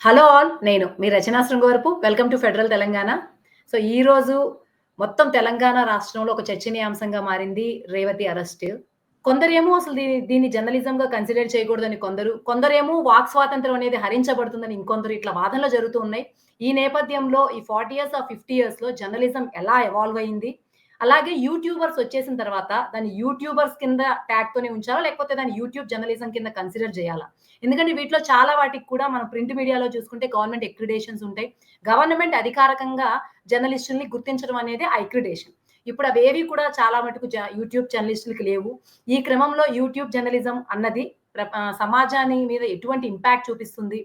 Hello all. నేను మీ Rachana Srungavarapu. Welcome to federal Telangana. So, ఈరోజు మొత్తం తెలంగాణ రాష్ట్రంలో ఒక చర్చనీయాంశంగా మారింది రేవతి అరెస్ట్. కొందరేమో అసలు దీన్ని జర్నలిజంగా కన్సిడర్ చేయకూడదని కొందరేమో వాక్ స్వాతంత్రం అనేది హరించబడుతుందని ఇంకొందరు ఇట్లా వాదనలు జరుగుతూ ఉన్నాయి. ఈ నేపథ్యంలో ఈ 40 ఇయర్స్ 50 ఇయర్స్‌లో జర్నలిజం ఎలా ఎవాల్వ్ అయింది? అలాగే యూట్యూబర్స్ వచ్చేసిన తర్వాత దాన్ని యూట్యూబర్స్ కింద ట్యాగ్‌తోనే ఉంచాలా? లేకపోతే దాన్ని యూట్యూబ్ జర్నలిజం కింద కన్సిడర్ చేయాలా? ఎందుకంటే వీటిలో చాలా వాటికి కూడా మనం ప్రింట్ మీడియాలో చూసుకుంటే గవర్నమెంట్ అక్రిడేషన్స్ ఉంటాయి. గవర్నమెంట్ అధికారికంగా జర్నలిస్టుల్ని గుర్తించడం అనేది ఆ అక్రిడేషన్. ఇప్పుడు అవేవి కూడా చాలా మటుకు యూట్యూబ్ జర్నలిస్టులకి లేవు. ఈ క్రమంలో యూట్యూబ్ జర్నలిజం అన్నది సమాజాన్ని మీద ఎటువంటి ఇంపాక్ట్ చూపిస్తుంది?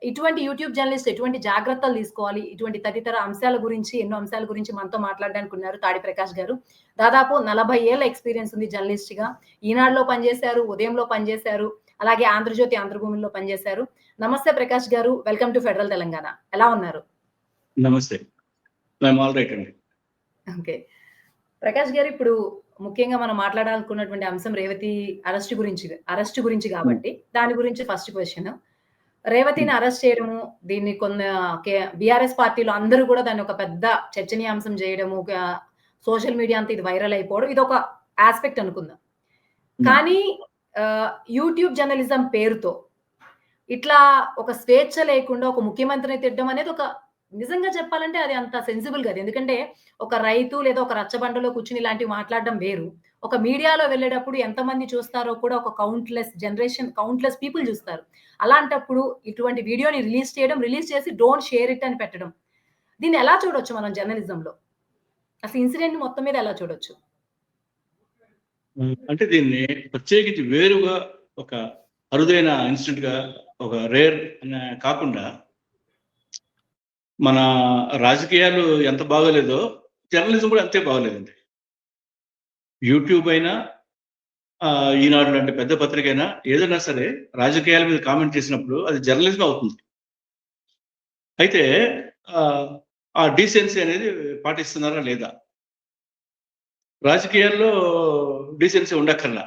ఇటువంటి యూట్యూబ్ జర్నలిస్ట్ ఎటువంటి జాగ్రత్తలు తీసుకోవాలి? ఇటువంటి తదితర అంశాల గురించి, ఎన్నో అంశాల గురించి మనతో మాట్లాడడానికి ఉన్నారు తాడి ప్రకాష్ గారు. దాదాపు 40 ఏళ్ల ఎక్స్‌పీరియన్స్ ఉంది జర్నలిస్ట్‌గా. ఈనాడులో పనిచేశారు, ఉదయంలో పనిచేశారు, అలాగే ఆంధ్రజ్యోతి, ఆంధ్రభూమిలో పనిచేశారు. నమస్తే ప్రకాష్ గారు. Welcome to federal Telangana. ఎలా ఉన్నారు? నమస్తే. ఐయామ్ ఆల్ రైట్ అండి. ఓకే. ప్రకాష్ గారు, ఇప్పుడు ముఖ్యంగా మనం మాట్లాడాలనుకున్నటువంటి అంశం రేవతి అరెస్ట్ గురించి కాబట్టి దాని గురించి ఫస్ట్ క్వెషన్. రేవతిని అరెస్ట్ చేయడము, దీన్ని బీఆర్ఎస్ పార్టీలో అందరూ కూడా దాన్ని ఒక పెద్ద చర్చనీయాంశం చేయడము, సోషల్ మీడియా అంతా ఇది వైరల్ అయిపోవడం ఇదొక యాస్పెక్ట్ అనుకుందాం. కానీ యూట్యూబ్ జర్నలిజం పేరుతో ఇట్లా ఒక స్వేచ్ఛ లేకుండా ఒక ముఖ్యమంత్రిని తిట్టడం అనేది ఒక నిజంగా చెప్పాలంటే అది అంత సెన్సిబుల్ కాదు. ఎందుకంటే ఒక రైతు లేదా ఒక రచ్చబండలో కూర్చొని ఇలాంటివి మాట్లాడడం వేరు. ఒక మీడియాలో వెళ్ళేటప్పుడు ఎంతమంది చూస్తారో కూడా ఒక కౌంట్‌లెస్ పీపుల్ చూస్తారు. అలాంటప్పుడు ఇటువంటి వీడియోని రిలీజ్ చేసి డోంట్ షేర్ ఇట్ అని పెట్టడం. దీన్ని ఎలా చూడొచ్చు మనం జర్నలిజంలో? అసలు ఇన్సిడెంట్ మొత్తం మీద ఎలా చూడొచ్చు? అంటే దీన్ని ప్రత్యేకించి వేరుగా ఒక అరుదైన ఇన్సిడెంట్‌గా ఒక రేర్ కాకుండా మన రాజకీయాలు ఎంత బాగోలేదో జర్నలిజం కూడా అంతే బాగోలేదండి. యూట్యూబ్ అయినా ఈనాడు లాంటి పెద్ద పత్రిక అయినా ఏదైనా సరే రాజకీయాల మీద కామెంట్ చేసినప్పుడు అది జర్నలిజం అవుతుంది. అయితే ఆ డీసెన్సీ అనేది పాటిస్తున్నారా లేదా? రాజకీయాల్లో డీసెన్సీ ఉండక్కర్లా.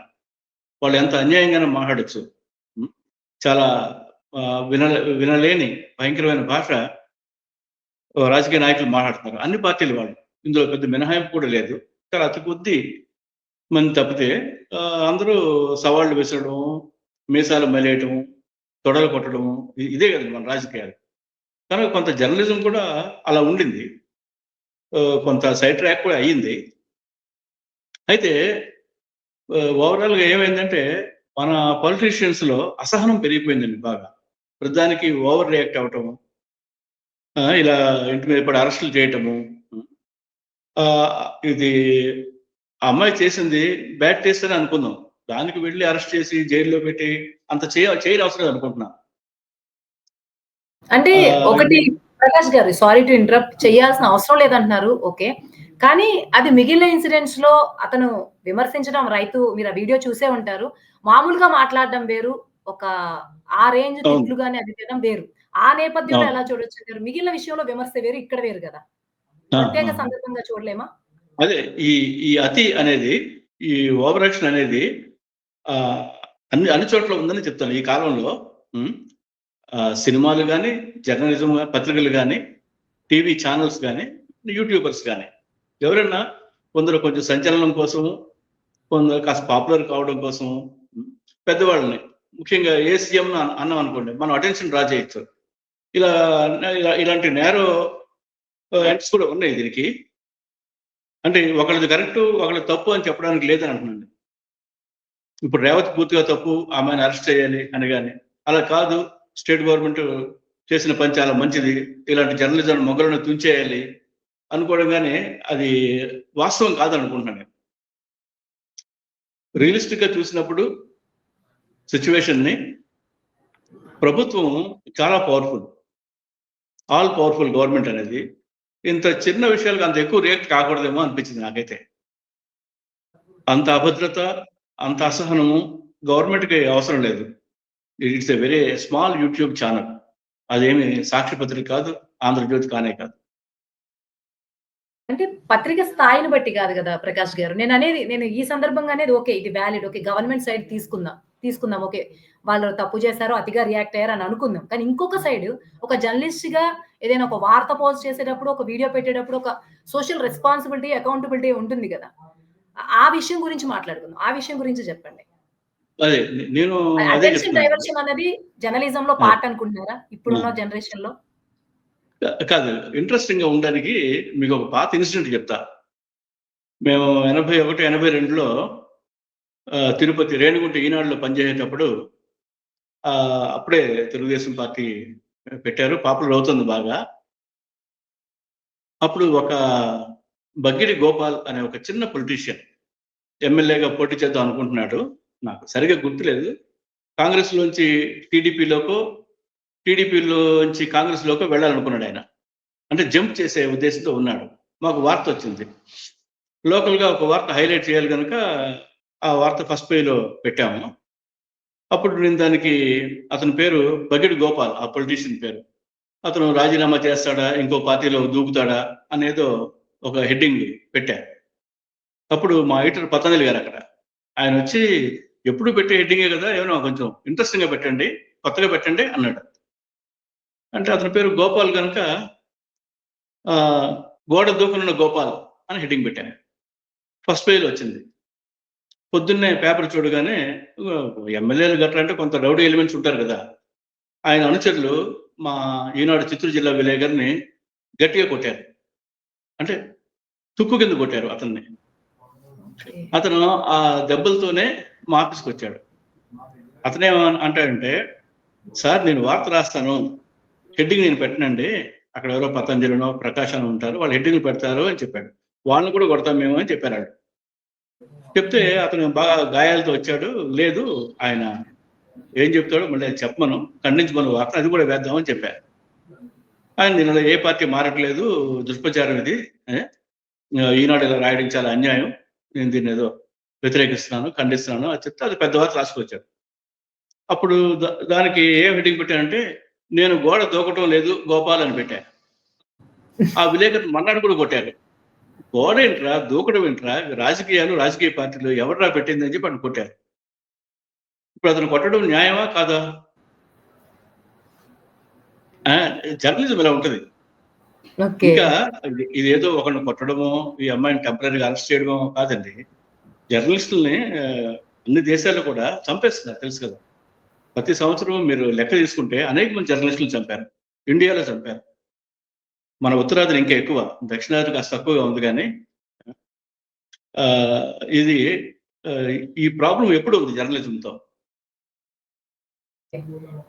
వాళ్ళు ఎంత అన్యాయంగానే మాట్లాడొచ్చు. చాలా వినలేని భయంకరమైన భాష రాజకీయ నాయకులు మాట్లాడుతున్నారు. అన్ని పార్టీలు వాళ్ళు. ఇందులో పెద్ద మినహాయింపు కూడా లేదు. చాలా అతి కొద్ది మంది తప్పితే అందరూ సవాళ్లు విసరడం, మీసాలు మలేయటం, తొడలు కొట్టడం ఇదే కదండి మన రాజకీయాలు. కనుక కొంత జర్నలిజం కూడా అలా ఉండింది. కొంత సైడ్ ట్రాక్ కూడా అయ్యింది. అయితే ఓవరాల్‌గా ఏమైందంటే మన పొలిటీషియన్స్‌లో అసహనం పెరిగిపోయిందండి బాగా. ప్రతిదానికి ఓవర్ రియాక్ట్ అవ్వటం, ఇలా ఇంటి మీద పడి అరెస్టులు చేయటము. ఇది ఆ అమ్మాయి చేసింది బ్యాడ్ టేస్ట్ అని అనుకుందాం. దానికి వెళ్ళి అరెస్ట్ చేసి జైల్లో పెట్టి అంత చేయని అవసరం అనుకుంటున్నా. అంటే ఒకటి ప్రకాష్ గారు, సారీ టు ఇంటరప్ట్, చేయాల్సిన అవసరం లేదంటున్నారు. ఓకే. కానీ అది మిగిలిన ఇన్సిడెంట్స్‌లో అతను విమర్శించడం మీరు ఆ వీడియో చూసే ఉంటారు. మామూలుగా మాట్లాడడం వేరు. ఒక ఆ రేంజ్ తిట్లు గాని అది తినడం వేరు. ఆ నేపథ్యంలో ఎలా చూడొచ్చంటారు? మిగిలిన విషయంలో విమర్శ వేరు, ఇక్కడ వేరు కదా! ప్రత్యేక సందర్భంగా చూడలేమా? అదే ఈ అతి అనేది, ఈ ఓవర్ యాక్షన్ అనేది అన్ని చోట్ల ఉందని చెప్తాను. ఈ కాలంలో సినిమాలు గాని, జర్నలిజం పత్రికలు గాని, టీవీ ఛానల్స్ గాని, యూట్యూబర్స్ గాని ఎవరైనా కొందరు కొంచెం సంచలనం కోసము, కొందరు కాస్త పాపులర్ కావడం కోసం పెద్దవాళ్ళని ముఖ్యంగా ఏ సీఎం అన్నాం అనుకోండి, మనం అటెన్షన్ డ్రా చేయొచ్చు. ఇలాంటి నేరో ఎండ్స్ కూడా ఉన్నాయి దీనికి. అంటే ఒకళ్ళది కరెక్ట్, ఒకళ్ళది తప్పు అని చెప్పడానికి లేదని అంటున్నాను. ఇప్పుడు రేవతి పూర్తిగా తప్పు, ఆమెను అరెస్ట్ చేయాలి అని కానీ, అలా కాదు, స్టేట్ గవర్నమెంట్ చేసిన పని చాలా మంచిది, ఇలాంటి జర్నలిజం మొగ్గలను తుంచేయాలి అనుకోవడం కానీ అది వాస్తవం కాదనుకుంటున్నాను నేను. రియలిస్టిక్గా చూసినప్పుడు సిచ్యువేషన్ని ప్రభుత్వం చాలా పవర్ఫుల్, ఆల్ పవర్ఫుల్ గవర్నమెంట్ అనేది ఇంత చిన్న విషయాలకు అంత ఎక్కువ రియాక్ట్ కాకూడదేమో అనిపించింది నాకైతే. అంత అభద్రత, అంత అసహనము గవర్నమెంట్కి అవసరం లేదు. It's a very small YouTube channel. అదేమి సాక్షి పత్రిక కాదు, ఆంధ్రజ్యోతి కానే కాదు. అంటే పత్రిక స్థాయిని బట్టి కాదు కదా ప్రకాష్ గారు. నేను ఈ సందర్భంగా అనేది ఓకే, ఇది వాలిడ్. ఓకే, గవర్నమెంట్ సైడ్ తీసుకుందాం. ఓకే. వాళ్ళు తప్పు చేశారు, అతిగా రియాక్ట్ అయ్యారు అని అనుకుందాం. కానీ ఇంకొక సైడ్ ఒక జర్నలిస్ట్‌గా ఏదైనా ఒక వార్త పోస్ట్ చేసేటప్పుడు, ఒక వీడియో పెట్టేటప్పుడు ఒక సోషల్ రెస్పాన్సిబిలిటీ, అకౌంటబిలిటీ ఉంటుంది గదా! ఆ విషయం గురించి మాట్లాడుకుందాం. ఆ విషయం గురించి చెప్పండి. అదే నేను అదే అటెన్షన్ చెప్తున్నానండి. డైవర్షన్ అనేది జర్నలిజంలో అదే. పార్ట్ అనుకుంటున్నారా? ఆ! ఇప్పుడున్న జనరేషన్‌లో? కాదు. ఇంట్రెస్టింగ్‌గా ఉండడానికి మీకు ఒక పాత ఇన్సిడెంట్ చెప్తా. మేము 81, 82లో తిరుపతి రేణిగుంట ఈనాడులో పనిచేసేటప్పుడు అప్పుడే తెలుగుదేశం పార్టీ పెట్టారు. పాపులర్ అవుతుంది బాగా. అప్పుడు ఒక బగ్గిడి గోపాల్ అనే ఒక చిన్న పొలిటీషియన్ ఎమ్మెల్యేగా పోటీ చేద్దాం అనుకుంటున్నాడు. నాకు సరిగ్గా గుర్తులేదు. కాంగ్రెస్‌లోంచి టీడీపీలోకో, టీడీపీలోంచి కాంగ్రెస్‌లోకో వెళ్ళాలనుకున్నాడాయన. అంటే జంప్ చేసే ఉద్దేశంతో ఉన్నాడు. మాకు వార్తొచ్చింది. లోకల్‌గా ఒక వార్త హైలైట్ చేయాలి గనక, ఆ వార్త ఫస్ట్ పేజ్‌లో పెట్టాము. అప్పుడు నేను దానికి అతని పేరు బగిడి గోపాల్ ఆ పొలిటీషియన్ పేరు. అతను రాజీనామా చేస్తాడా? ఇంకో పార్టీలో దూకుతాడా? అనేదో ఒక హెడ్డింగ్ పెట్టా. అప్పుడు మా ఎడిటర్ పతంజలి గారక్కడ. ఆయనొచ్చి ఎప్పుడు పెట్టే హెడ్డింగే గదా! ఏమైనా కొంచెం ఇంట్రెస్టింగ్‌గా పెట్టండి. కొత్తగా పెట్టండి అన్నాడు. అంటే అతని పేరు గోపాల్ గనక ఆహ్, గోడ దూకనున్న గోపాల్ అని హెడ్డింగ్ పెట్టాను. ఫస్ట్ పేజ్‌లో వచ్చింది. పొద్దున్నే పేపర్ చూడగానే ఎమ్మెల్యేలు గట్రా అంటే కొంత రౌడీ ఎలిమెంట్స్ ఉంటారు గదా! ఆయన అనుచరులు మా ఈనాడు చిత్తూరు జిల్లా విలేకరిని గట్టిగా కొట్టారు. అంటే తుక్కు కింద కొట్టారు అతన్ని. ఓకే. అతను ఆ దెబ్బలతోనే మా ఆఫీస్‌కొచ్చాడు. అంటాడంటే, "సార్ నేను వార్త రాస్తాను. హెడ్డింగ్ నేను పెట్టనండి. అక్కడ ఎవరో పతంజలినో, ప్రకాష్ అనో ఉంటారు. వాళ్ళు హెడ్డింగ్‌లు పెడతారు" అని చెప్పాడు. "వాళ్ళని కూడా కొడతాం మేము" అని చెప్పారాళ్ళు. చెప్తే అతను బాగా గాయాలతో వచ్చాడు. "లేదు ఆయన ఏం చెప్తాడో మళ్ళీ అది చెప్పమను. ఖండించమను వార్త. అది కూడా వేద్దాం" అని చెప్పా. ఆయన "నేను ఏ పార్టీ మారట్లేదు. దుష్ప్రచారం ఇది. ఏ ఈనాడు ఇలా రాయడం చాలా అన్యాయం. నేను దీన్నేదో వ్యతిరేకిస్తున్నాను, ఖండిస్తున్నాను" అది చెప్తే అది పెద్ద వార్త రాసుకొచ్చాడు. అప్పుడు దానికి ఏం హెడ్డింగ్ పెట్టానంటే, "నేను గోడ దూకటం లేదు గోపాల్" అని పెట్టా. ఆ విలేకరులు మర్నాడు కూడా కొట్టారు. "గోడేంట్రా? దూకడం ఏంట్రా? రాజకీయాలు, రాజకీయ పార్టీలు ఎవర్రా పెట్టింది" అని చెప్పి అతన్ని కొట్టారు. ఇప్పుడు అతను కొట్టడం న్యాయమా? కాదా? ఆ! జర్నలిజం ఇలా ఉంటది. ఓకే. ఇంకా ఇదేదో ఒకడిని కొట్టడమో, ఈ అమ్మాయిని టెంపరరీగా అరెస్ట్ చేయడమో కాదండి. జర్నలిస్టుల్ని అన్ని దేశాల్లో కూడా చంపేస్తున్నారు తెలుసు కదా! ప్రతి సంవత్సరం మీరు లెక్క తీసుకుంటే అనేక మంది జర్నలిస్టులను చంపారు. ఇండియాలో చంపారు. మన ఉత్తరాదిన ఇంకా ఎక్కువ. దక్షిణాదిన కాస్త తక్కువగా ఉంది గానీ ఆహ్, ఇది ఆహ్, ఈ ప్రాబ్లమ్ ఎప్పుడు ఉంది జర్నలిజంతో.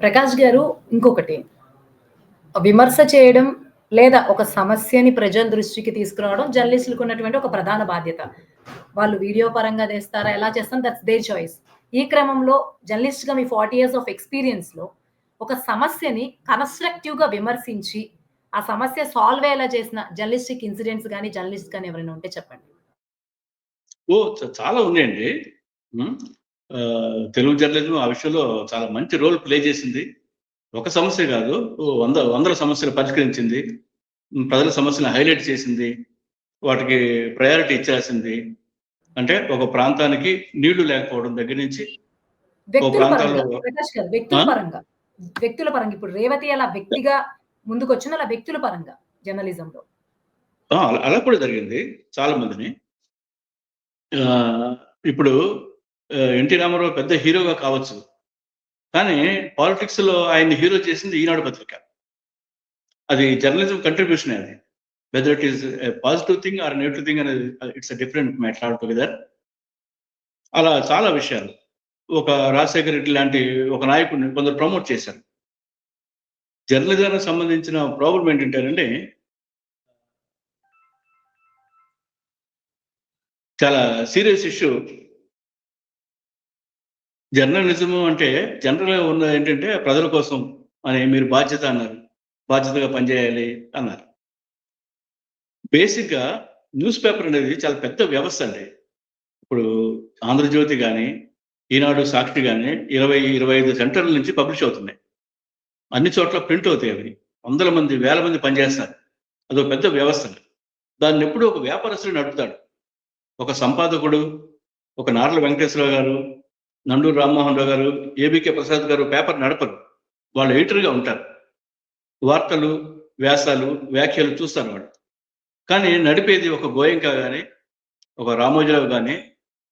ప్రకాష్ గారు ఇంకొకటి విమర్శ చేయడం లేదా ఒక సమస్యని ప్రజల దృష్టికి తీసుకురావడం జర్నలిస్టులకు ఉన్నటువంటి ఒక ప్రధాన బాధ్యత. వాళ్ళు వీడియో పరంగా తీస్తారా? ఎలా చేస్తారో దట్స్ దేర్ చాయిస్. ఈ క్రమంలో జర్నలిస్ట్‌గా మీ 40 ఇయర్స్ ఆఫ్ ఎక్స్‌పీరియన్స్‌లో ఒక సమస్యని కన్‌స్ట్రక్టివ్‌గా విమర్శించి, ఆ సమస్య సాల్వ్ అయ్యేలా చేసిన జర్నలిస్టిక్ ఇన్సిడెంట్స్ గాని, జర్నలిస్ట్ గాని ఎవరైనా ఉంటే చెప్పండి? ఓహ్! చాలా ఉన్నాయండి. హ్మ్. తెలుగు జర్నలిజం ఆ విషయంలో చాలా మంచి రోల్ ప్లే చేసింది. ఒక సమస్య కాదు. వందల సమస్యలు పరిష్కరించింది. ప్రజల సమస్యలను హైలైట్ చేసింది. వాటికి ప్రయారిటీ ఇచ్చేసింది. అంటే ఒక ప్రాంతానికి నీళ్లు లేకపోవడం దగ్గర నుంచి, ఓ వ్యక్తుల ప్రాంతాల్లో పరంగా ప్రకాష్ గారు ఆ! వ్యక్తుల పరంగా. వ్యక్తుల పరంగా ఇప్పుడు రేవతి అలా వ్యక్తిగా ముందుకొచ్చింది. అలా వ్యక్తుల పరంగా జర్నలిజంలో. అలా కూడా జరిగింది. చాలా మందిని. ఆహ్, ఇప్పుడు 'ఎన్టీ రామారావు' పెద్ద హీరోగా కావచ్చు. కానీ పాలిటిక్స్‌లో ఆయన్ని హీరో చేసింది ఈనాడు పత్రిక. అది జర్నలిజం కంట్రిబ్యూషనే అది. Whether it is a positive thing or negative thing అనేది it's a different matter altogether. అలా చాలా విషయాలు. ఒక 'రాజశేఖర్ రెడ్డి' లాంటి ఒక నాయకుడిని కొందరు ప్రమోట్ చేశారు. జర్నలిజానికి సంబంధించిన ప్రాబ్లమ్ ఏంటంటేనండి, చాలా సీరియస్ ఇష్యూ. జర్నలిజము అంటే జనరల్‌గా ఉన్నదేంటంటే ప్రజల కోసం అని మీరు బాధ్యత అన్నారు. బాధ్యతగా పనిచేయాలి అన్నారు. బేసిక్‌గా న్యూస్ పేపర్ అనేది చాలా పెద్ద వ్యవస్థ అండి. ఇప్పుడు 'ఆంధ్రజ్యోతి' గాని, 'ఈనాడు', 'సాక్షి' గాని 20, 25 సెంటర్ల నుంచి పబ్లిష్ అవుతున్నాయి. అన్ని చోట్ల ప్రింట్ అవుతాయి అవి. వందల మంది, వేల మంది పనిచేస్తారు. అదో పెద్ద వ్యవస్థ. దాన్నెప్పుడూ ఒక వ్యాపారస్తుడు నడుపుతాడు. ఒక సంపాదకుడు, ఒక నార్ల వెంకటేశ్వరరావు గారు, నండూరు రామ్మోహన్ రావు గారు, ఏబికే ప్రసాద్ గారు పేపర్ నడపరు. వాళ్ళు ఎడిటర్గా ఉంటారు. వార్తలు, వ్యాసాలు, వ్యాఖ్యలు చూస్తారు వాళ్ళు. కానీ నడిపేది ఒక గోయంకా కానీ, ఒక రామోజీరావు కానీ,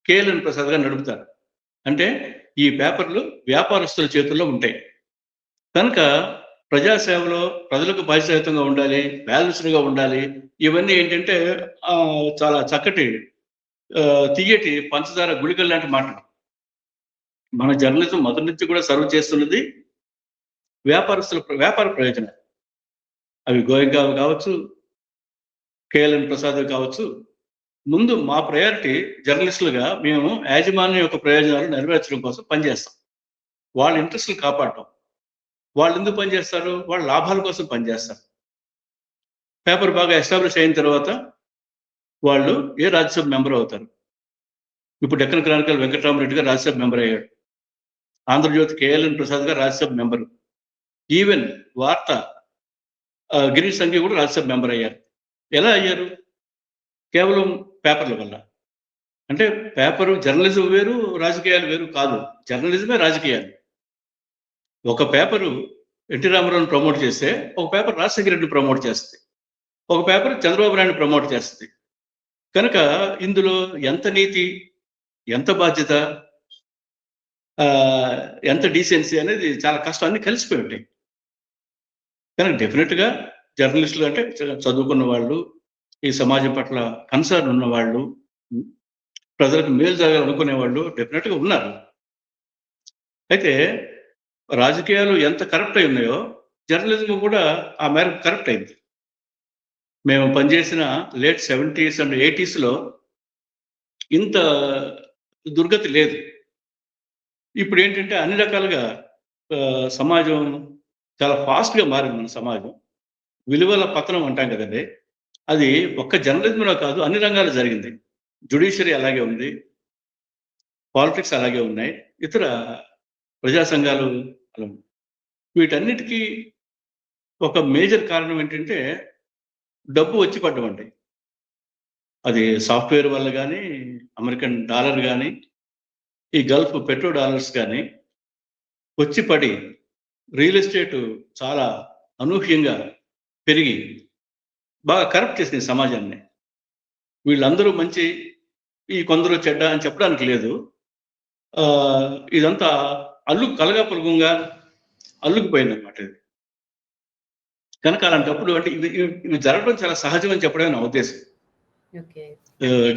కేఎల్ఎన్ ప్రసాద్ గారు నడుపుతారు. అంటే ఈ పేపర్లు వ్యాపారస్తుల చేతుల్లో ఉంటాయి. కనుక ప్రజాసేవలో ప్రజలకు బాధ్యతాయుతంగా ఉండాలి, బ్యాలెన్స్డ్గా ఉండాలి. ఇవన్నీ ఏంటంటే చాలా చక్కటి తియ్యటి పంచదార గుళికలు లాంటి మాటలు. మన జర్నలిజం మొదటి నుంచి కూడా సర్వ్ చేస్తున్నది వ్యాపార ప్రయోజనాలు. అవి గోయంకా కావచ్చు, కేఎల్ఎన్ ప్రసాద్ కావచ్చు. ముందు మా ప్రయారిటీ జర్నలిస్టులుగా మేము యాజమాన్యం యొక్క ప్రయోజనాలు నెరవేర్చడం కోసం పనిచేస్తాం. వాళ్ళ ఇంట్రెస్టులు కాపాడటం. వాళ్ళు ఎందుకు పనిచేస్తారు? వాళ్ళ లాభాల కోసం పనిచేస్తారు. పేపర్ బాగా ఎస్టాబ్లిష్ అయిన తర్వాత వాళ్ళు ఏ రాజ్యసభ మెంబర్ అవుతారు. ఇప్పుడు డెక్కన్ క్రానికల్ వెంకటరామరెడ్డి గారు రాజ్యసభ మెంబర్ అయ్యాడు. ఆంధ్రజ్యోతి కేఎల్ఎన్ ప్రసాద్ గారు రాజ్యసభ మెంబరు. ఈవెన్ వార్త గిరీష్ సంఘి కూడా రాజ్యసభ మెంబర్ అయ్యారు. ఎలా అయ్యారు? కేవలం పేపర్ల వల్ల. అంటే పేపరు జర్నలిజం వేరు, రాజకీయాలు వేరు కాదు. జర్నలిజమే రాజకీయాలు. ఒక పేపరు ఎన్టీ రామారావుని ప్రమోట్ చేస్తే, ఒక పేపర్ రాజశేఖర రెడ్డిని ప్రమోట్ చేస్తుంది, ఒక పేపర్ చంద్రబాబు నాయుడిని ప్రమోట్ చేస్తుంది. కనుక ఇందులో ఎంత నీతి, ఎంత బాధ్యత, ఎంత డీసెన్సీ అనేది చాలా కష్టం. అన్ని కలిసిపోయి ఉంటాయి. కనుక డెఫినెట్గా జర్నలిస్టులు అంటే చదువుకున్న వాళ్ళు, ఈ సమాజం పట్ల కన్సర్న్ ఉన్నవాళ్ళు, ప్రజలకు మేలు జరగాలనుకునే వాళ్ళు డెఫినెట్గా ఉన్నారు. అయితే రాజకీయాలు ఎంత కరప్ట్ అయి ఉన్నాయో జర్నలిజం కూడా ఆ మేరకు కరప్ట్ అయింది. మేము పనిచేసిన లేట్ 70s అండ్ 80sలో ఇంత దుర్గతి లేదు. ఇప్పుడు ఏంటంటే అన్ని రకాలుగా సమాజం చాలా ఫాస్ట్గా మారింది. మన సమాజం విలువల పతనం అంటాం కదండి. అది ఒక్క జర్నలిజంలో కాదు, అన్ని రంగాలు జరిగింది. జ్యుడిషియరీ అలాగే ఉంది, పాలిటిక్స్ అలాగే ఉన్నాయి, ఇతర ప్రజా సంఘాలు అలా. వీటన్నిటికీ ఒక మేజర్ కారణం ఏంటంటే డబ్బు వచ్చి పడ్డమండి. అది సాఫ్ట్వేర్ వల్ల కానీ, అమెరికన్ డాలర్ కానీ, ఈ గల్ఫ్ పెట్రో డాలర్స్ కానీ వచ్చి పడి రియల్ ఎస్టేట్ చాలా అనూహ్యంగా పెరిగి బాగా కరప్ట్ చేసింది సమాజాన్ని. వీళ్ళందరూ మంచి, ఈ కొందరు చెడ్డ అని చెప్పడానికి లేదు. ఇదంతా కలగా పులగంగా అల్లుకుపోయిందన్నమాట ఇది. కనుక అలాంటప్పుడు అంటే ఇవి జరగడం చాలా సహజం అని చెప్పడమే నా ఉద్దేశం.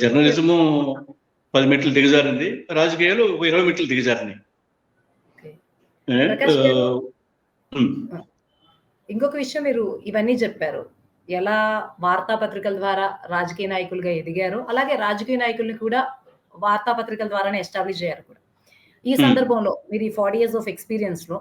జర్నలిజము 10 మెట్లు దిగజారింది, రాజకీయాలు 20 మెట్లు దిగజారినాయి. ఇంకొక విషయం, మీరు ఇవన్నీ చెప్పారు, ఎలా వార్తాపత్రికల ద్వారా రాజకీయ నాయకులుగా ఎదిగారు, అలాగే రాజకీయ నాయకుల్ని కూడా వార్తాపత్రికల ద్వారానే ఎస్టాబ్లిష్ అయ్యారు కూడా. ఈ సందర్భంలో మీరు ఈ 40 years ఆఫ్ ఎక్స్పీరియన్స్ లో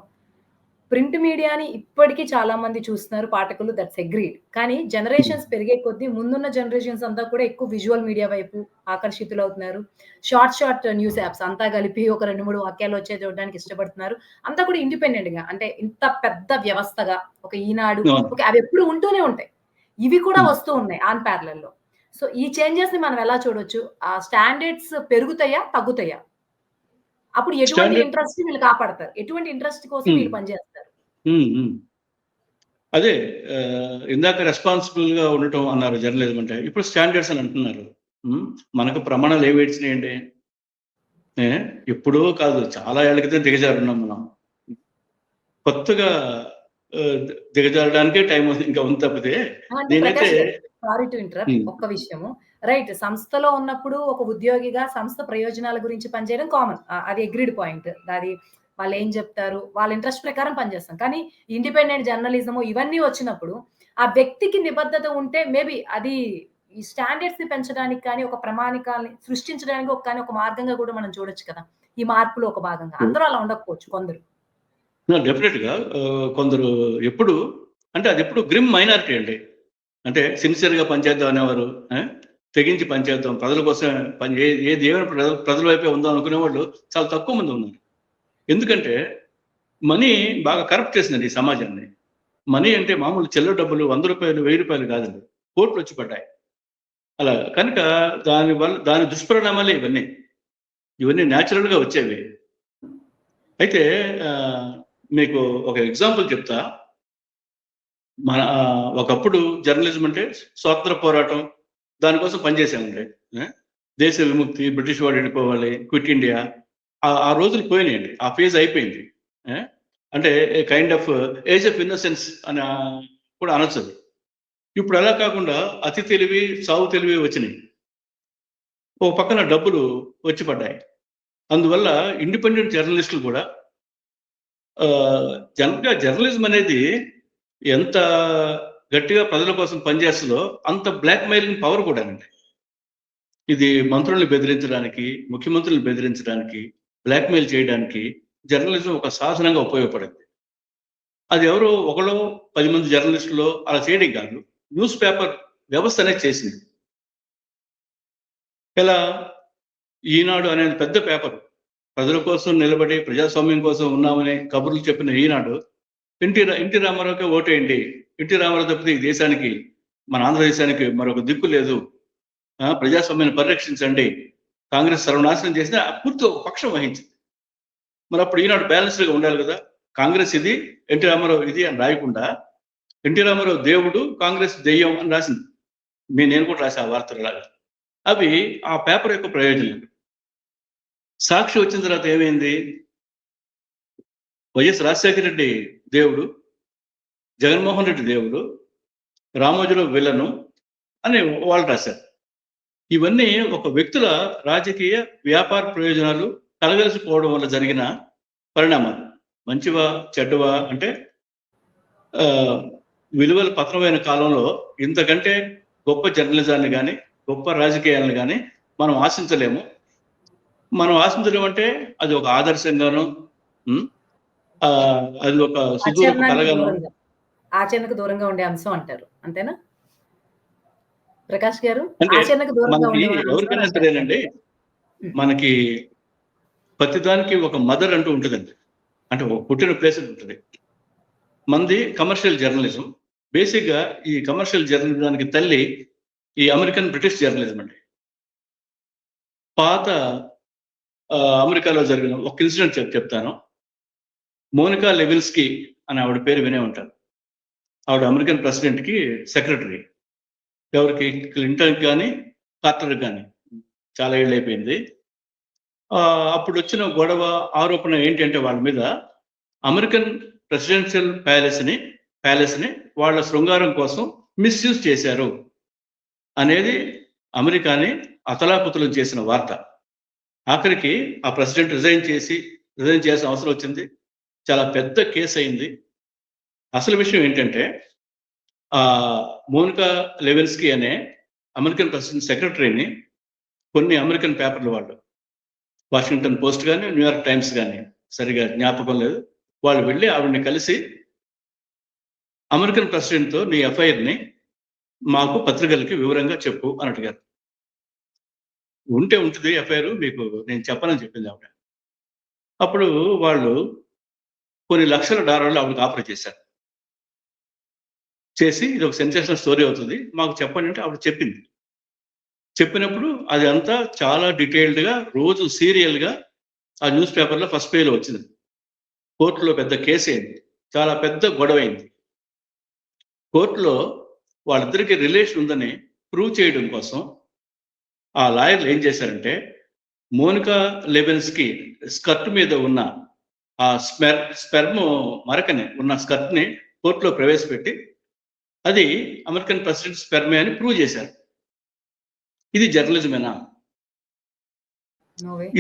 ప్రింట్ మీడియాని ఇప్పటికీ చాలా మంది చూస్తున్నారు పాఠకులు, దట్స్ అగ్రీడ్. కానీ జనరేషన్స్ పెరిగే కొద్దీ ముందున్న జనరేషన్స్ అంతా కూడా ఎక్కువ విజువల్ మీడియా వైపు ఆకర్షితులవుతున్నారు. షార్ట్ న్యూస్ యాప్స్ అంతా కలిపి ఒక 2-3 వాక్యాలు వచ్చే చూడడానికి ఇష్టపడుతున్నారు. అంతా కూడా ఇండిపెండెంట్ గా, అంటే ఇంత పెద్ద వ్యవస్థగా ఒక ఈనాడు, అవి ఎప్పుడు ఉంటూనే ఉంటాయి, ఇవి కూడా వస్తూ ఉన్నాయి ఆన్ ప్యారలల్ లో. సో ఈ చేంజెస్ ని మనం ఎలా చూడొచ్చు? ఆ స్టాండర్డ్స్ పెరుగుతాయా, తగ్గుతాయా? అప్పుడు ఎటువంటి ఇంట్రెస్ట్ వీళ్ళు కాపాడతారు? ఎటువంటి ఇంట్రెస్ట్ కోసం వీళ్ళు పనిచేస్తారు? అదే ఇందాక రెస్పాన్సిబుల్ గా ఉండటం అన్నారు జర్నలిజం అంటే. ఇప్పుడు స్టాండర్డ్స్ అని అంటున్నారు. మనకు ప్రమాణాలు ఏవి వచ్చినాయండి? ఎప్పుడో కాదు, చాలా ఏళ్ల క్రితం దిగజారున్నాం మనం. కొత్తగా దిగజారడానికే టైం ఇంకా ఉంది తప్పితే. సారీ టు ఇంటరప్ట్, ఒక్క విషయము. రైట్, సంస్థలో ఉన్నప్పుడు ఒక ఉద్యోగిగా సంస్థ ప్రయోజనాల గురించి పనిచేయడం కామన్, అది అగ్రీడ్ పాయింట్. అది వాళ్ళు ఏం చెప్తారు, వాళ్ళ ఇంట్రెస్ట్ ప్రకారం పనిచేస్తాం. కానీ ఇండిపెండెంట్ జర్నలిజము ఇవన్నీ వచ్చినప్పుడు ఆ వ్యక్తికి నిబద్ధత ఉంటే మేబీ అది ఈ స్టాండర్డ్స్ ని పెంచడానికి కానీ, ఒక ప్రమాణికాన్ని సృష్టించడానికి ఒక మార్గంగా కూడా మనం చూడొచ్చు కదా. ఈ మార్పులో ఒక భాగంగా అందరూ అలా ఉండకపోవచ్చు, కొందరు. డెఫినెట్ గా కొందరు ఎప్పుడు అంటే అది ఎప్పుడు గ్రిమ్ మైనారిటీ అండి. అంటే సిన్సియర్ గా పనిచేద్దాం అనేవారు, తెగించి పనిచేద్దాం, ప్రజల కోసం ఏది ఏమైనా ప్రజల వైపే ఉందాం అనుకునే వాళ్ళు చాలా తక్కువ మంది ఉన్నారు. ఎందుకంటే మనీ బాగా కరప్ట్ చేసిందండి ఈ సమాజాన్ని. మనీ అంటే మామూలు చిల్లర డబ్బులు 100 రూపాయలు 1000 రూపాయలు కాదండి, కోట్లు వచ్చి పడ్డాయి అలా. కనుక దాని దుష్పరిణామాలే ఇవన్నీ న్యాచురల్ గా వచ్చేవి. అయితే మీకు ఒక ఎగ్జాంపుల్ చెప్తా. మన ఒకప్పుడు జర్నలిజం అంటే స్వాతంత్ర పోరాటం దానికోసం పనిచేసామండి. దేశ విముక్తి, బ్రిటిష్ వాడు వెళ్ళిపోవాలి, క్విట్ ఇండియా. ఆ రోజులు పోయినాయండి. ఆ ఫేజ్ అయిపోయింది. అంటే kind of age of innocence అని కూడా అనొచ్చు. ఇప్పుడు అలా కాకుండా అతి తెలివి, సావు తెలివి వచ్చినాయి. ఓ పక్కన డబ్బులు వచ్చి పడ్డాయి. అందువల్ల ఇండిపెండెంట్ జర్నలిస్టులు కూడా జర్నలిజం అనేది ఎంత గట్టిగా ప్రజల కోసం పనిచేస్తుందో అంత బ్లాక్ మెయిలింగ్ పవర్ కూడానండి. ఇది మంత్రుల్ని బెదిరించడానికి, ముఖ్యమంత్రులను బెదిరించడానికి, బ్లాక్ మెయిల్ చేయడానికి జర్నలిజం ఒక సాధనంగా ఉపయోగపడింది. అది ఎవరో ఒకళ్ళో 10 మంది జర్నలిస్టులో అలా చేయడం కాదు. న్యూస్ పేపర్ వ్యవస్థ అనేది చేసింది. ఇలా ఈనాడు అనేది పెద్ద పేపర్. ప్రజల కోసం నిలబడి ప్రజాస్వామ్యం కోసం ఉన్నామనే కబుర్లు చెప్పిన ఈనాడు ఎన్టీ రామారావుకే ఓటేయండి, ఎన్టీ రామారావు తప్పితే ఈ దేశానికి, మన ఆంధ్రదేశానికి మరొక దిక్కు లేదు, ప్రజాస్వామ్యాన్ని పరిరక్షించండి, కాంగ్రెస్ సర్వనాశనం చేసిన పూర్తి ఒక పక్షం వహించింది. మరి అప్పుడు ఈనాడు బ్యాలెన్స్డ్గా ఉండాలి కదా. కాంగ్రెస్ ఇది, ఎన్టీ రామారావు ఇది అని రాయకుండా ఎన్టీ రామారావు దేవుడు, కాంగ్రెస్ దెయ్యం అని రాసింది. నేను కూడా రాసే ఆ వార్తలాగా. అవి ఆ పేపర్ యొక్క ప్రయోజనం. సాక్షి వచ్చిన తర్వాత ఏమైంది? వైఎస్ రాజశేఖర రెడ్డి దేవుడు, జగన్మోహన్ రెడ్డి దేవుడు, రామోజీరావు విలను అని వాళ్ళు రాశారు. ఇవన్నీ ఒక వ్యక్తుల రాజకీయ వ్యాపార ప్రయోజనాలు కలగలిసిపోవడం వల్ల జరిగిన పరిణామాలు. మంచివా చెడ్డవా అంటే విలువల పతనమైన కాలంలో ఇంతకంటే గొప్ప జర్నలిజాన్ని కానీ గొప్ప రాజకీయాలను కానీ మనం ఆశించలేము. మనం ఆశించలేము అంటే అది ఒక ఆదర్శంగాను, అది ఒక సుదూరపు కలగాను, ఆచరణకు దూరంగా ఉండే అంశం అంటారు. అంతేనా ప్రకాష్ గారు? అంటే ఆచరణకు దూరంగా ఉండే ఎవరికైనా సరేనండి, మనకి ప్రతిదానికి ఒక మదర్ అంటూ ఉంటుందండి. అంటే ఒక పుట్టిన ప్లేస్ ఉంటుంది. మంది కమర్షియల్ జర్నలిజం. బేసిక్గా ఈ కమర్షియల్ జర్నలిజానికి తల్లి ఈ అమెరికన్ బ్రిటిష్ జర్నలిజం అండి. పాత అమెరికాలో జరిగిన ఒక ఇన్సిడెంట్ చెప్తాను. మోనికా లెవిన్స్కీ అని ఆవిడ పేరు వినే ఉంటారు. ఆవిడ అమెరికన్ ప్రెసిడెంట్కి సెక్రటరీ. ఎవరికి? క్లింటన్ కానీ కార్టర్ కానీ. చాలా ఏళ్ళు అయిపోయింది. అప్పుడు వచ్చిన గొడవ ఆరోపణ ఏంటంటే వాళ్ళ మీద అమెరికన్ ప్రెసిడెన్షియల్ ప్యాలెస్ని వాళ్ళ శృంగారం కోసం మిస్యూజ్ చేశారు అనేది అమెరికాని అతలాకుతలం చేసిన వార్త. ఆఖరికి ఆ ప్రెసిడెంట్ రిజైన్ చేయాల్సిన అవసరం వచ్చింది. చాలా పెద్ద కేసు అయింది. అసలు విషయం ఏంటంటే మోనికా లెవిన్స్కీ అనే అమెరికన్ ప్రెసిడెంట్ సెక్రటరీని కొన్ని అమెరికన్ పేపర్లు వాళ్ళు, వాషింగ్టన్ పోస్ట్ కానీ న్యూయార్క్ టైమ్స్ కానీ, సరిగా జ్ఞాపకం లేదు, వాళ్ళు వెళ్ళి ఆవిడని కలిసి అమెరికన్ ప్రెసిడెంట్తో నీ ఎఫ్ఐఆర్ని మాకు పత్రికలకి వివరంగా చెప్పు అని అడిగారు. ఉంటుంది ఎఫ్ఐఆర్, మీకు నేను చెప్పనని చెప్పింది ఆవిడ. అప్పుడు వాళ్ళు కొన్ని లక్షల డాలర్లు ఆవిడకి ఆఫర్ చేశారు. చేసి ఇది ఒక సెన్సేషనల్ స్టోరీ అవుతుంది, మాకు చెప్పండి అంటే ఆవిడ చెప్పింది. చెప్పినప్పుడు అది అంతా చాలా డీటెయిల్డ్గా రోజు సీరియల్గా ఆ న్యూస్ పేపర్లో ఫస్ట్ పేజ్లో వచ్చింది. కోర్టులో పెద్ద కేసు అయింది, చాలా పెద్ద గొడవ అయింది. కోర్టులో వాళ్ళిద్దరికి రిలేషన్ ఉందని ప్రూవ్ చేయడం కోసం ఆ లాయర్లు ఏం చేశారంటే మోనికా లెవిన్స్కీ స్కర్ట్ మీద ఉన్న ఆ స్పెర్మ్ మరకని ఉన్న స్కర్ట్ని కోర్టులో ప్రవేశపెట్టి అది అమెరికన్ ప్రెసిడెంట్ స్పెర్మే అని ప్రూవ్ చేశారు. ఇది జర్నలిజమేనా?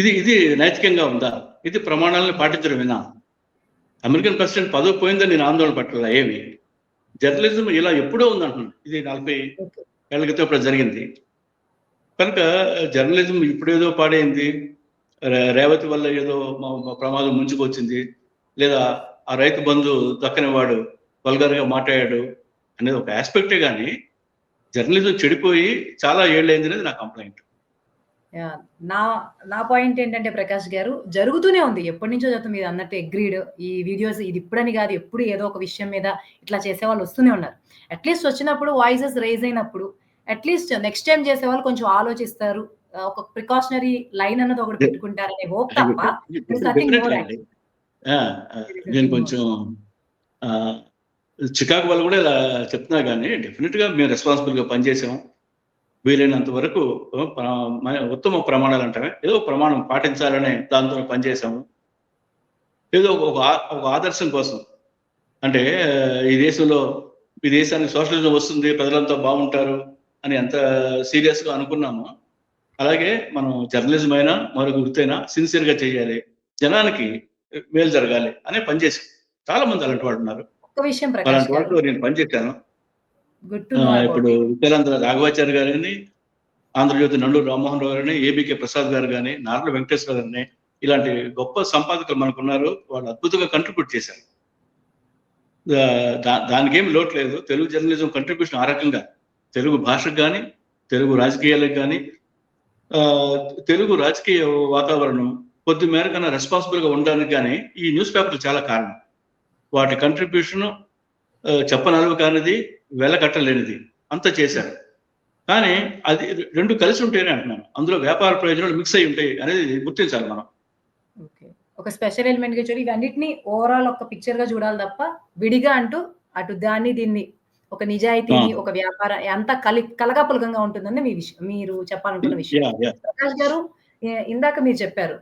ఇది నైతికంగా ఉందా? ఇది ప్రమాణాలను పాటించడమేనా? అమెరికన్ ప్రెసిడెంట్ పదవి పోయిందని నేను ఆందోళన పట్టాల. ఏమి జర్నలిజం ఇలా ఎప్పుడో ఉందంటున్నాను. ఇది 40 ఏళ్ల క్రితం ఇప్పుడు జరిగింది. కనుక జర్నలిజం ఇప్పుడేదో పాడైంది, రేవతి వల్ల ఏదో ప్రమాదం ముంచుకొచ్చింది, లేదా ఆ రైతు బంధు దక్కని వాడు వల్గర్గా మాట్లాడాడు అనేది ఒక ఆస్పెక్టే కానీ జర్నలిజం చెడిపోయి చాలా ఏళ్ళైంది అనేది నా కంప్లైంట్. నా పాయింట్ ఏంటంటే ప్రకాష్ గారు, జరుగుతూనే ఉంది ఎప్పటి నుంచో జరుగుతుంది. మీరు అన్నట్టు అగ్రీడ్. ఈ వీడియోస్ ఇది ఇప్పుడని కాదు, ఎప్పుడు ఏదో ఒక విషయం మీద ఇట్లా చేసే వాళ్ళు వస్తూనే ఉన్నారు. అట్లీస్ట్ వచ్చినప్పుడు వాయిసెస్ రైజ్ అయినప్పుడు అట్లీస్ట్ నెక్స్ట్ టైం చేసే వాళ్ళు కొంచెం ఆలోచిస్తారు, ఒక ప్రికాషనరీ లైన్ అన్నది ఒకటి పెట్టుకుంటారనే హోప్ తప్ప ఆ! నేను కొంచెం చికాగో వాళ్ళు కూడా ఇలా చెప్తున్నారు కానీ డెఫినెట్గా మేము రెస్పాన్సిబుల్గా పనిచేసాం. వీలైనంత వరకు ఉత్తమ ప్రమాణాలు అంటామే, ఏదో ప్రమాణం పాటించాలనే దాంతో పనిచేసాము. ఏదో ఒక ఆదర్శం కోసం. అంటే ఈ దేశానికి సోషలిజం వస్తుంది, ప్రజలంతా బాగుంటారు అని ఎంత సీరియస్గా అనుకున్నామో, అలాగే మనం జర్నలిజం అయినా మరొక వృత్తైనా సిన్సియర్గా చేయాలి, జనానికి మేలు జరగాలి అనే పనిచేసాం. చాలా మంది అలాంటి వాళ్ళు ఉన్నారు. ఒక్క విషయం ప్రకాష్ అలాంటి గారు, వాళ్ళతో నేను పనిచేశాను. గుడ్ టు నో ఇప్పుడు అబౌట్ ఇట్. విద్యానంద రాఘవాచారి గారిని, ఆంధ్రజ్యోతి నండూరు రామ్మోహన్ రావు గారిని, ఏబీకే ప్రసాద్ గారు కానీ, నార్ల వెంకటేశ్వర గారిని, ఇలాంటి గొప్ప సంపాదకులు మనకున్నారు. వాళ్ళు అద్భుతంగా కంట్రిబ్యూట్ చేశారు. దానికేం లోటు లేదు. తెలుగు జర్నలిజం కంట్రిబ్యూషన్ ఆ రకంగా తెలుగు భాషకు కానీ, తెలుగు రాజకీయాలకు కానీ, తెలుగు రాజకీయ వాతావరణం కొద్ది మేరకన్నా రెస్పాన్సిబుల్గా ఉండడానికి కానీ ఈ న్యూస్ పేపర్లు చాలా కారణం. వాటి కంట్రిబ్యూషన్ చెప్పనలవి కానిది, వెలకట్టలేనిది అంత చేశారు. కానీ అది రెండు కలిసి ఉంటేనే అంటున్నాను. అందులో వ్యాపార ప్రయోజనాలు మిక్స్ అయి ఉంటాయి అనేది గుర్తించాలి మనం. ఓకే. ఒక స్పెషల్ ఎలిమెంట్‌గా చూడి ఇవన్నిటిని ఓవరాల్ ఒక పిక్చర్‌గా చూడాలి తప్ప, విడిగా అంటూ అటు దాన్ని దీన్ని ఒక నిజాయితీని, ఒక వ్యాపార అంతా కలగాపులగంగా ఉంటుందని మీరు చెప్పాలనుకున్న విషయం. యాహ్! యాహ్! ప్రకాష్ గారు, ఇందాక మీరు చెప్పారు.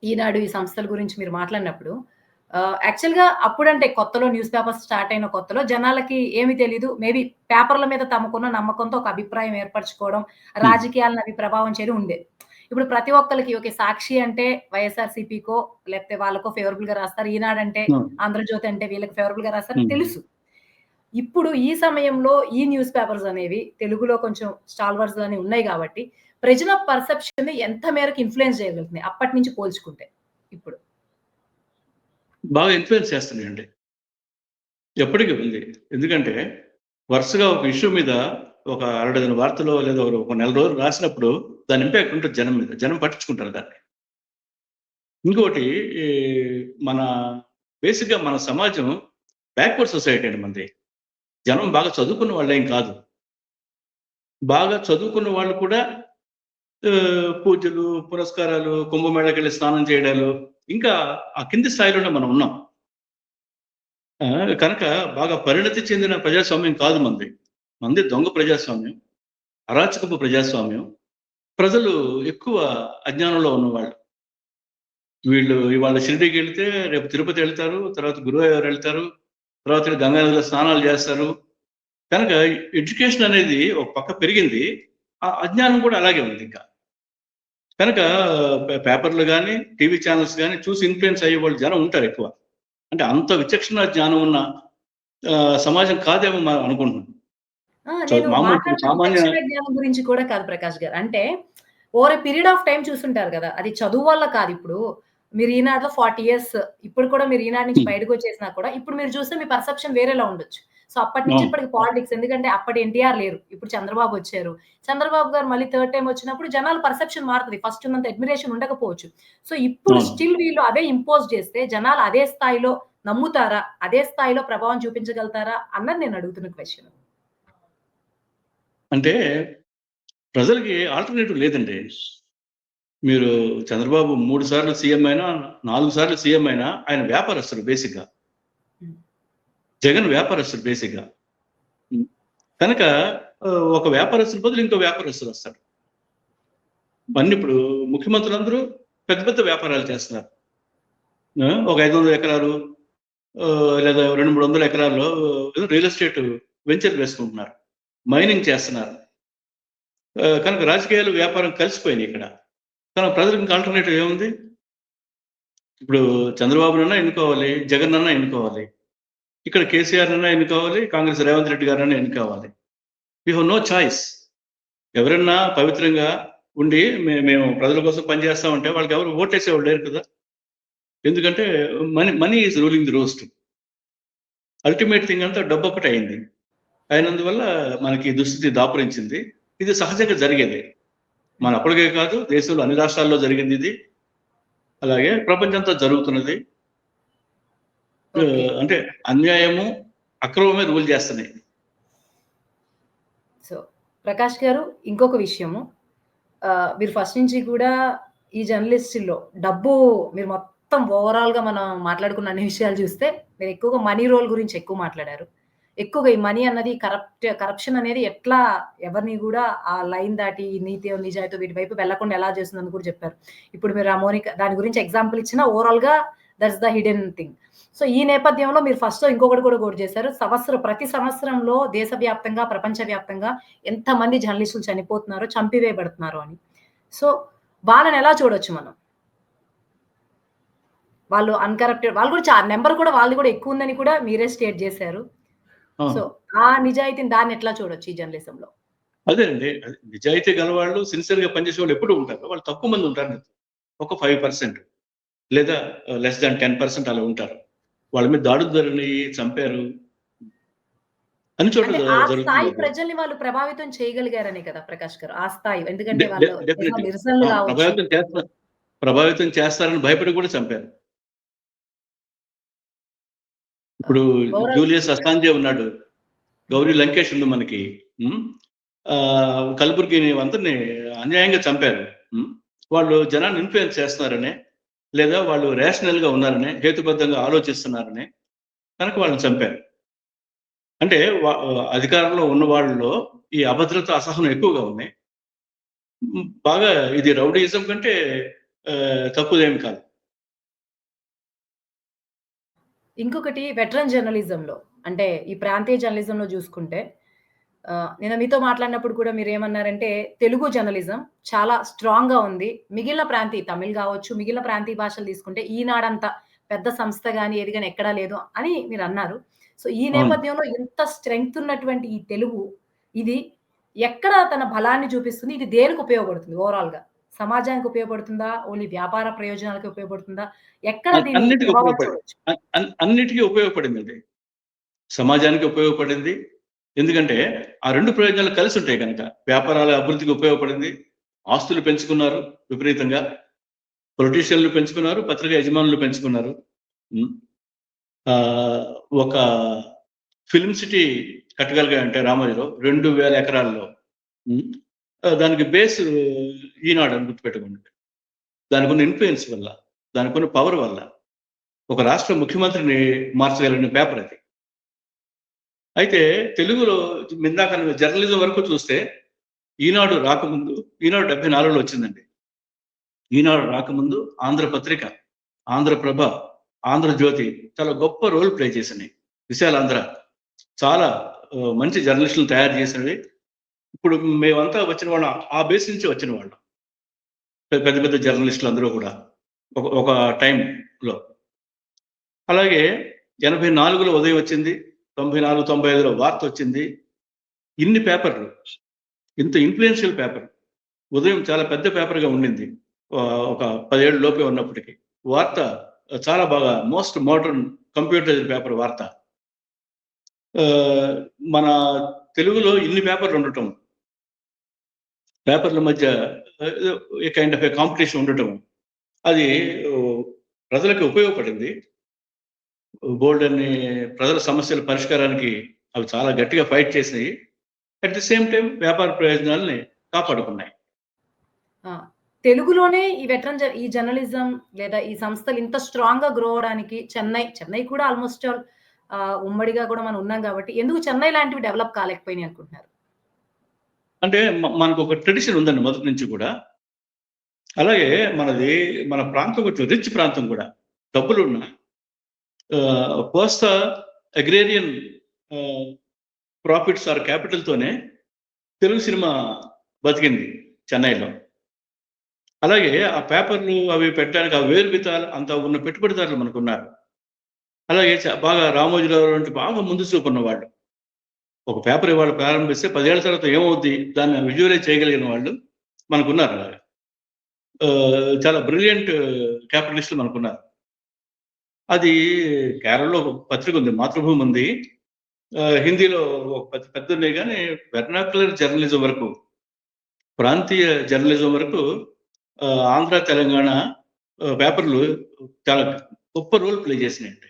ఈనాడు ఈ సంస్థల గురించి మీరు మాట్లాడినప్పుడు యాక్చువల్‌గా అప్పుడంటే కొత్తలో న్యూస్ పేపర్స్ స్టార్ట్ అయిన కొత్తలో జనాలకి ఏమి తెలీదు. మేబీ పేపర్‌ల మీద తమకున్న నమ్మకంతో ఒక అభిప్రాయం ఏర్పరచుకోవడం, రాజకీయాలను అవి ప్రభావం చేయడం ఉండేది. ఇప్పుడు ప్రతి ఒక్కళ్ళకి ఓకే. సాక్షి అంటే వైఎస్ఆర్‌సీపీకో లేకపోతే వాళ్ళకో ఫేవరబుల్‌గా రాస్తారు. ఈనాడంటే, ఆంధ్రజ్యోతి అంటే వీళ్ళకి ఫేవరబుల్‌గా రాస్తారని తెలుసు. ఇప్పుడు ఈ సమయంలో ఈ న్యూస్ పేపర్స్ అనేవి తెలుగులో కొంచెం స్టాల్వర్స్ అని ఉన్నాయి కాబట్టి, ప్రజల పర్సెప్షన్‌ని ఎంత మేరకు ఇన్‌ఫ్లూయెన్స్ చేయగలుగుతున్నాయి అప్పటి నుంచి పోల్చుకుంటే ఇప్పుడు? బాగా ఇన్ఫ్లుయెన్స్ చేస్తున్నాయండి. ఎప్పటికీ ఉంది. ఎందుకంటే వరుసగా ఒక ఇష్యూ మీద ఒక అరడజన వార్తలో లేదా ఒక నెల రోజులు రాసినప్పుడు దాని ఇంపాక్ట్ ఉంటుంది జనం మీద. జనం పట్టించుకుంటారు దాన్ని. ఇంకోటి ఈ మన బేసిక్‌గా మన సమాజం బ్యాక్వర్డ్ సొసైటీ అండి మనది. జనం బాగా చదువుకున్న వాళ్ళేం కాదు. బాగా చదువుకున్న వాళ్ళు కూడా పూజలు, పురస్కారాలు, కుంభమేళాకెళ్ళి స్నానం చేయడాలు, ఇంకా ఆ కింది స్థాయిలోనే మనం ఉన్నాం. కనుక బాగా పరిణతి చెందిన ప్రజాస్వామ్యం కాదు మనది. మనది దొంగ ప్రజాస్వామ్యం, అరాచకపు ప్రజాస్వామ్యం. ప్రజలు ఎక్కువ అజ్ఞానంలో ఉన్నవాళ్ళు. వీళ్ళు ఇవాళ షిరిడీకెళ్తే రేపు తిరుపతి వెళ్తారు, తర్వాత గురువాయూర్ వెళ్తారు, తర్వాత గంగా నదిలో స్నానాలు చేస్తారు. కనుక ఎడ్యుకేషన్ అనేది ఒక పక్క పెరిగింది. ఆ అజ్ఞానం కూడా అలాగే ఉంది ఇంకా. కనుక పేపర్లు గానీ, టీవీ ఛానల్స్ గానీ చూసి ఇన్‌ఫ్లూయెన్స్ అయ్యేవాళ్ళు జనం ఉంటారు ఎక్కువ. అంటే అంత విచక్షణ జ్ఞానం ఉన్న సమాజం కాదేమో మనం అనుకుంటున్నాం. నేను మామూలు మాట్లాడుతున్న సామాన్య విచక్షణ జ్ఞానం గురించి కూడా కాదు ప్రకాష్ గారు. అంటే over a period of time చూసుంటారు గదా! అది చదువు వల్ల కాదు. ఇప్పుడు మీరు ఈనాడులో 40 ఇయర్స్ ఇప్పుడు కూడా మీరు ఈనాడు నుంచి బయటకొచ్చేసినా కూడా ఇప్పుడు మీరు చూస్తే మీ పర్సెప్షన్ వేరేలా ఉండొచ్చు. సో, అప్పటి నుంచి అవును. ఇప్పటికి పాలిటిక్స్ ఎందుకంటే అప్పటి ఎన్టీఆర్ లేరు. ఇప్పుడు చంద్రబాబు వచ్చారు. చంద్రబాబు గారు మళ్ళీ థర్డ్ టైమ్ వచ్చినప్పుడు జనాల పర్సెప్షన్ మారుతది. ఫస్ట్ ఉన్నంత అడ్మిరేషన్ ఉండకపోవచ్చు. సో, ఇప్పుడు అవును. స్టిల్ వీళ్ళు అవే ఇంపోజ్ చేస్తే జనాలు అదే స్థాయిలో నమ్ముతారా? అదే స్థాయిలో ప్రభావం చూపించగలుగుతారా? అన్నది నేను అడుగుతున్న క్వెషన్. అంటే ప్రజలకి ఆల్టర్‌నేటివ్ లేదండి. మీరు చంద్రబాబు 3 సార్లు సీఎం అయినా, 4 సార్లు సీఎం అయినా ఆయన వ్యాపారస్తుడు బేసిక్‌గా. జగన్ వ్యాపారస్తుడు బేసిక్‌గా. హ్మ్. కనుక ఒక వ్యాపారస్తుడి బదులు ఇంకో వ్యాపారస్తుడు వస్తాడు. ఇప్పుడు ముఖ్యమంత్రులందరూ పెద్ద పెద్ద వ్యాపారాలు చేస్తున్నారు. ఒక 500 ఎకరాలు లేదా 200, 300 ఎకరాల్లో రియల్ ఎస్టేట్ వెంచర్ వేసుకుంటున్నారు. మైనింగ్ చేస్తున్నారు. కనుక రాజకీయాలు, వ్యాపారం కలిసిపోయినాయి ఇక్కడ. కానీ ప్రజలకు ఇంకా ఆల్టర్‌నేటివ్ ఏముంది? ఇప్పుడు చంద్రబాబునన్నా ఎన్నుకోవాలి, జగనన్నా ఎన్నుకోవాలి. ఇక్కడ కేసీఆర్‌నన్నా ఎన్నుకోవాలి, కాంగ్రెస్ రేవంత్ రెడ్డి గారన్నా ఎన్నుకోవాలి. We have no choice. ఎవరన్నా పవిత్రంగా ఉండి మేము ప్రజల కోసం పనిచేస్తామంటే వాళ్ళకి ఎవరు ఓటేసేవాళ్ళు లేరు కదా! ఎందుకంటే money is ruling the roast. Ultimate thing అంతా డబ్బొక్కటే అయింది. అయినందువల్ల మనకి దుస్థితి దాపురించింది. ఇది సహజంగా జరిగేదే. మన అప్పటికే కాదు, దేశంలో అన్ని రాష్ట్రాల్లో జరిగింది ఇది. అలాగే ప్రపంచంతో జరుగుతున్నది. అంటే అన్యాయము, అక్రమమే రూల్ చేస్తున్నాయి. సో, ప్రకాష్ గారు ఇంకొక విషయము. మీరు ఫస్ట్ నుంచి కూడా ఈ జర్నలిస్ట్‌లో డబ్బు మీరు మొత్తం ఓవరాల్‌గా మనం మాట్లాడుకున్న అన్ని విషయాలు చూస్తే మీరు ఎక్కువగా మనీ రోల్ గురించి ఎక్కువ మాట్లాడారు. ఎక్కువగా ఈ మనీ అన్నది కరప్షన్ అనేది ఎట్లా ఎవరిని గూడా ఆ లైన్ దాటి నీతి, నిజాయితీ వీటి వైపు వెళ్ళకుండా ఎలా చేస్తుందని కూడా చెప్పారు. ఇప్పుడు మీరు ఆ మోనిక దాని గురించి ఎగ్జాంపుల్ ఇచ్చినా ఓవరాల్‌గా that's the hidden thing. So, ఈ నేపథ్యంలో మీరు ఫస్ట్‌లో ఇంకొకటి కూడా కోట్ చేశారు. ప్రతి సంవత్సరంలో దేశవ్యాప్తంగా, ప్రపంచవ్యాప్తంగా ఎంతమంది జర్నలిస్టులు చనిపోతున్నారో, చంపివేయబడుతున్నారో అని. సో, వాళ్ళని ఎలా చూడొచ్చు మనం? వాళ్ళు అన్‌కరప్టెడ్ వాళ్ళు కూడా నంబర్ కూడా వాళ్ళది కూడా ఎక్కువుందని కూడా మీరే స్టేట్ చేశారు. సో, అవును. ఆ నిజాయితీని దాన్నెట్లా చూడొచ్చు ఈ జర్నలిజంలో? అదేనండి. నిజాయితీ గలవాళ్ళు, సిన్సియర్‌గా పనిచేసే వాళ్ళు ఎప్పుడూ ఉంటారు. వాళ్ళు తక్కువ మంది ఉంటారు. ఒక 5% లేదా లెస్ థాన్ 10% అలా ఉంటారు. వాళ్ళ మీద దాడులు జరిగినాయి, చంపారు. అన్ని చోట్ల అంటే ఆ జరుగుతుంది స్థాయి అది. ప్రజల్ని వాళ్ళు ప్రభావితం చేయగలిగారనే కదా ప్రకాష్ గారు. ఆ స్థాయి. డె ఎందుకంటే డె వాళ్ళు ఎన్నో డెఫినెట్‌లీ. నిరసనలు ఆ! కావచ్చు. ప్రభావితం చేస్తారని భయపడి కూడా చంపారు. ఇప్పుడు ఓవరాల్ జూలియస్ అసాంజే ఉన్నాడు. గౌరీ లంకేష్ ఉంది మనకి. హ్మ్. కల్బుర్గిని అందరిని అన్యాయంగా చంపారు. హ్మ్. వాళ్ళు జనాన్ని ఇన్‌ఫ్లుయెన్స్ చేస్తున్నారనే, లేదా వాళ్ళు రేషనల్‌గా ఉన్నారనే, హేతుబద్ధంగా ఆలోచిస్తున్నారనే కనుక వాళ్ళని చంపారు. అంటే అధికారంలో ఉన్న వాళ్ళలో ఈ అభద్రత, అసహనం ఎక్కువగా ఉన్నాయి. బాగా ఇది రౌడీయిజం కంటే తక్కువదేమి కాదు. ఇంకొకటి వెటరన్ జర్నలిజంలో అంటే ఈ ప్రాంతీయ జర్నలిజంలో చూసుకుంటే నిన్న మీతో మాట్లాడినప్పుడు కూడా మీరేమన్నారంటే తెలుగు జర్నలిజం చాలా స్ట్రాంగ్‌గా ఉంది. మిగిలిన ప్రాంతీయ తమిళ్ గావచ్చు, మిగిలిన ప్రాంతీయ భాషలు తీసుకుంటే ఈనాడంత పెద్ద సంస్థ గాని, ఏది గాని ఎక్కడా లేదు అని మీరన్నారు. సో, ఈ అవును. నేపథ్యంలో ఇంత స్ట్రెంగ్త్ ఉన్నటువంటి ఈ తెలుగు ఇది ఎక్కడ తన బలాన్ని చూపిస్తుంది? ఇది దేనికి ఉపయోగపడుతుంది ఓవరాల్‌గా? సమాజానికి ఉపయోగపడుతుందా? ఓన్లీ వ్యాపార ప్రయోజనాలకి ఉపయోగపడుతుందా? ఎక్కడ దీని అన్నిటికి ప్రభావం ఉపయోగపడింది. చూడొచ్చు? అన్నిటికీ ఉపయోగపడిందండి. సమాజానికి ఉపయోగపడింది. ఎందుకంటే, ఆ 2 ప్రయోజనాలు కలిసుంటాయి గనక. వ్యాపారాల అభివృద్ధికి ఉపయోగపడింది. ఆస్తులు పెంచుకున్నారు విపరీతంగా. పొలిటీషియన్‌లు పెంచుకున్నారు. పత్రికా యజమానులు పెంచుకున్నారు. హ్మ్. ఆహ్, ఒక ఫిల్మ్ సిటీ కట్టగలిగాడంటే రామోజీరావు 2000 ఎకరాల్లో. హ్మ్. దానికి బేస్ ఈనాడు అని గుర్తుపెట్టుకోండి. దానికున్న ఇన్‌ఫ్లుయెన్స్ వల్ల, దానికున్న పవర్ వల్ల, ఒక రాష్ట్ర ముఖ్యమంత్రిని మార్చగలిగిన పేపర్ అది. అయితే తెలుగులో ఇందాక జర్నలిజం వరకు చూస్తే ఈనాడు రాకముందు, ఈనాడు 74లో వచ్చిందండి. ఈనాడు రాకముందు ఆంధ్రపత్రిక, ఆంధ్రప్రభ, ఆంధ్రజ్యోతి చాలా గొప్ప రోల్ ప్లే చేసినాయి. విశాలాంధ్ర చాలా మంచి జర్నలిస్టులను తయారు చేసినవి. ఇప్పుడు మేమంతా వచ్చిన వాళ్ళం ఆ బేస్ నుంచి వచ్చిన వాళ్ళం. పెద్ద పెద్ద జర్నలిస్టులు అందరూ కూడా ఒక ఒక టైంలో. అలాగే 84లో ఉదయం వచ్చింది. 94, 95లో వార్త వచ్చింది. ఇన్ని పేపర్లు, ఇంత ఇన్‌ఫ్లుయెన్షియల్ పేపర్. ఉదయం చాలా పెద్ద పేపర్‌గా ఉండింది. ఒక 10 ఏళ్ల లోపే ఉన్నప్పటికి. వార్త చాలా బాగా మోస్ట్ మోడర్న్ కంప్యూటరైజ్డ్ పేపర్ వార్త. ఆహ్, మన తెలుగులో ఇన్ని పేపర్లు ఉండటం, పేపర్ల మధ్య ఏ కైండ్ ఆఫ్ ఏ కాంపిటీషన్ ఉండటం, అది ప్రజలకు ఉపయోగపడింది. బోలెడన్ని ప్రజల సమస్యల పరిష్కారానికి అవి చాలా గట్టిగా ఫైట్ చేసినాయి. అట్ ది సేమ్ టైమ్ వ్యాపార ప్రయోజనాల్ని కాపాడుకున్నాయి. ఆ! తెలుగులోనే ఈ ఈ జర్నలిజం లేదా ఈ సంస్థలు ఇంత స్ట్రాంగ్‌గా గ్రో అవ్వడానికి చెన్నై కూడా ఆల్‌మోస్ట్ ఆల్ ఉమ్మడిగా కూడా మనం ఉన్నాం కాబట్టి ఎందుకు చెన్నై లాంటివి డెవలప్ కాలేకపోయినాయి అనుకుంటున్నారు? అంటే మనకొక ట్రెడిషన్ ఉందండి మొదటి నుంచి కూడా. అలాగే మన ప్రాంతం కొంచెం రిచ్ ప్రాంతం కూడా. డబ్బులున్న కోస్తా అగ్రేరియన్ ఆహ్, ప్రాఫిట్స్ ఆర్ క్యాపిటల్‌తోనే తెలుగు సినిమా బతికింది చెన్నైలో. అలాగే ఆ పేపర్‌లు అవి పెట్టడానికి ఆ వేరువితాలు అంత ఉన్న పెట్టుబడిదారులు మనకున్నారు. అలాగే బాగా రామోజీరావు లాంటి బాగా ముందు చూపున్నవాళ్ళు. ఒక పేపర్ ఇవాళ ప్రారంభిస్తే 10 ఏళ్ల తర్వాత ఏమవుద్ది? దాన్ని విజువలైజ్ చేయగలిగిన వాళ్ళు మనకున్నారు అలాగా. చాలా బ్రిలియంట్ క్యాపిటలిస్టులు మనకున్నారు. అది కేరళలో ఒక పత్రిక ఉంది. 'మాతృభూమి' ఉంది. హిందీలో ఒక పెద్దదున్నాయి గానీ వెర్నాక్యులర్ జర్నలిజం వరకు, ప్రాంతీయ జర్నలిజం వరకు ఆంధ్ర, తెలంగాణ పేపర్‌లు చాలా గొప్ప రోల్ ప్లే చేసినాయండి.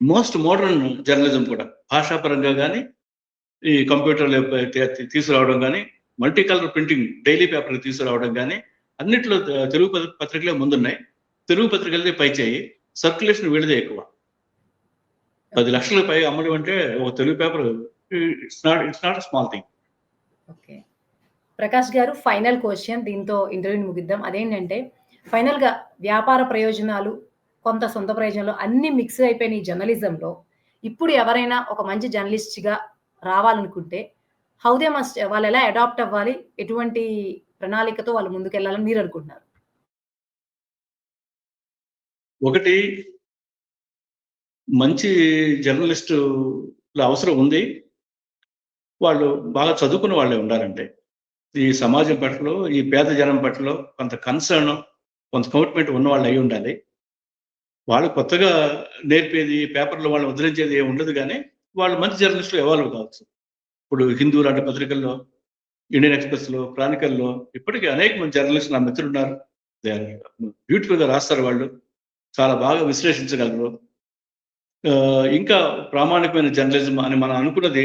మోస్ట్ మోడర్న్ జర్నలిజం కూడా. భాషాపరంగా గాని, ఈ కంప్యూటర్‌లు తీసుకురావడం గాని, మల్టీ కలర్ ప్రింటింగ్ డైలీ పేపర్‌లు తీసుకురావడం గాని, అన్నిట్లో తెలుగు పత్రికలే ముందున్నాయి. తెలుగు పత్రికలదే పైచేయి, సర్క్యులేషన్ వీళ్ళదే ఎక్కువ. 10 లక్షల పై అమ్మడం అంటే ఒక Telugu paper it's not small thing. Okay. Prakash గారు ఫైనల్ క్వెషన్ దీంతో ఇంటర్వ్యూని ముగిద్దాం. అదేంటంటే ఫైనల్‌గా వ్యాపార ప్రయోజనాలు, కొంత సొంత ప్రయోజనాలు అన్నీ మిక్స్ అయిపోయిన ఈ జర్నలిజంలో ఇప్పుడు ఎవరైనా ఒక మంచి జర్నలిస్ట్‌గా రావాలనుకుంటే హౌ దే మస్ట్ వాళ్ళెలా అడాప్ట్ అవ్వాలి? ఎటువంటి ప్రణాళికతో వాళ్ళు ముందుకెళ్ళాలని మీరనుకుంటున్నారు? ఒకటి మంచి జర్నలిస్టుల అవసరం ఉంది. వాళ్ళు బాగా చదువుకున్న వాళ్ళే ఉండాలంటే. ఈ సమాజం పట్ల, ఈ పేద జనం పట్ల కొంత కన్సర్న్, కొంత కమిట్మెంట్ ఉన్నవాళ్ళు అయి ఉండాలి. వాళ్ళు కొత్తగా నేర్పేది, పేపర్‌లో వాళ్ళు ముద్రించేది ఏమి ఉండదు గానీ, వాళ్ళు మంచి జర్నలిస్టులు ఎవాల్వ్ కావచ్చు. ఇప్పుడు 'హిందూ' లాంటి పత్రికల్లో, 'ఇండియన్ ఎక్స్‌ప్రెస్‌లో', 'క్రానికల్‌లో' ఇప్పటికీ అనేక మంది జర్నలిస్టులు నా మిత్రులున్నారు. దే ఆర్ బ్యూటిఫుల్‌గా రాస్తారు వాళ్ళు. చాలా బాగా విశ్లేషించగలరు. ఇంకా ప్రామాణికమైన జర్నలిజం అని మనం అనుకున్నది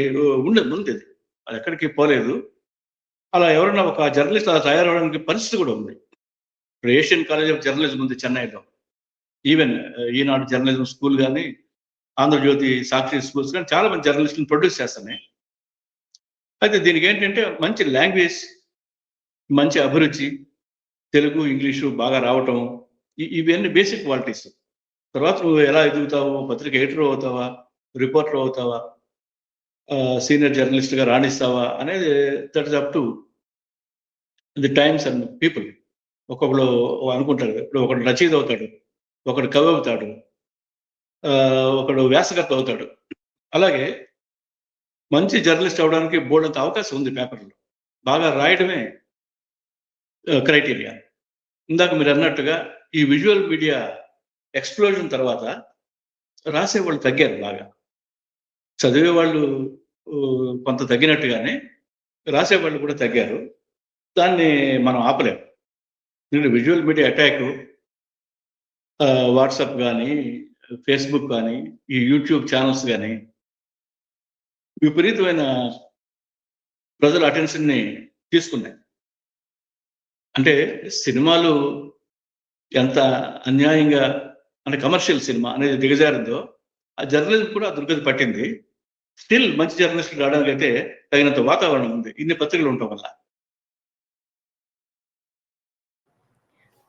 ఉంది. అది ఎక్కడికి పోలేదు. అలా ఎవరైనా ఒక జర్నలిస్ట్ అలా తయారవ్వడానికి పరిస్థితి కూడా ఉంది. ఇప్పుడు ఏషియన్ కాలేజ్ ఆఫ్ జర్నలిజం ఉంది చెన్నైలో. ఈవెన్ ఈనాడు జర్నలిజం స్కూల్ గాని, ఆంధ్రజ్యోతి, సాక్షి స్కూల్స్ గాని చాలా మంది జర్నలిస్టులను ప్రొడ్యూస్ చేస్తున్నాయి. అయితే దీనికి ఏంటంటే మంచి లాంగ్వేజ్, మంచి అభిరుచి, తెలుగు, ఇంగ్లీషు బాగా రావటం ఇవన్నీ బేసిక్ క్వాలిటీస్. తర్వాత నువ్వు ఎలా ఎదుగుతావు, పత్రిక ఎడిటర్ అవుతావా, రిపోర్టర్ అవుతావా, సీనియర్ జర్నలిస్ట్‌గా రాణిస్తావా అనేది that is up to the times and people. ఒక్కొక్కళ్ళు అనుకుంటారు. ఇప్పుడు ఒకడు రచయిత అవుతాడు, ఒకడు కవి అవుతాడు, ఒకడు వ్యాసకర్త అవుతాడు. అలాగే మంచి జర్నలిస్ట్ అవ్వడానికి బోలెడంత అవకాశం ఉంది పేపర్‌లో. బాగా రాయడమే క్రైటీరియా. ఇందాక మీరన్నట్టుగా ఈ విజువల్ మీడియా ఎక్స్‌ప్లోజన్ తర్వాత రాసేవాళ్ళు తగ్గారు బాగా. చదివేవాళ్ళు కొంత తగ్గినట్టుగానే రాసేవాళ్ళు కూడా తగ్గారు. దాన్ని మనం ఆపలేం. ఎందుకంటే విజువల్ మీడియా అటాకు వాట్సాప్ గానీ, ఫేస్‌బుక్ గానీ, ఈ యూట్యూబ్ ఛానెల్స్ గానీ విపరీతమైన ప్రజల అటెన్షన్‌ని తీసుకున్నాయి. అంటే సినిమాలు ఎంత అన్యాయంగా అంటే కమర్షియల్ సినిమా అనేది దిగజారిందో, ఆ జర్నలిజం కూడా దుర్గతి పట్టింది. స్టిల్ మంచి జర్నలిస్టులు రావడానికైతే తగినంత వాతావరణం ఉంది. ఇన్ని పత్రికలు ఉండటం వల్ల.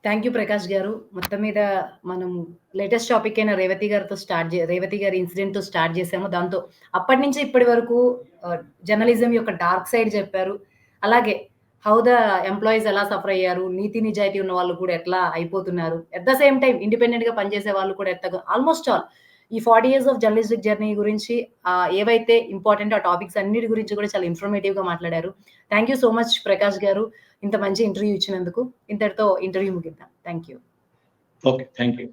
థాంక్ యూ ప్రకాష్ గారు. మొత్తం మీద మనం లేటెస్ట్ టాపిక్ అయిన రేవతి గారి ఇన్సిడెంట్‌తో స్టార్ట్ చేసాము. దాంతో అప్పటినుంచి ఇప్పటి వరకు జర్నలిజం యొక్క డార్క్ సైడ్ చెప్పారు. అలాగే హౌ ద ఎంప్లాయీస్ ఎలా సఫర్ అయ్యారు, నీతి నిజాయితీ ఉన్న వాళ్ళు కూడా ఎట్లా అయిపోతున్నారు. అట్ ద సేమ్ టైమ్ ఇండిపెండెంట్‌గా పనిచేసే వాళ్ళు కూడా ఎత్తగా ఆల్‌మోస్ట్ ఆల్ ఈ 40 ఇయర్స్ ఆఫ్ జర్నలిస్టిక్ జర్నీ గురించి ఏవైతే ఇంపార్టెంట్ ఆ టాపిక్స్ అన్నిటి గురించి కూడా చాలా ఇన్ఫర్మేటివ్‌గా మాట్లాడారు. Thank you so much Prakash గారు. ఇంత మంచి ఇంటర్వ్యూ ఇచ్చినందుకు. ఇంతటితో ఇంటర్వ్యూ ముగిద్దాం. Thank you. Okay. Thank you.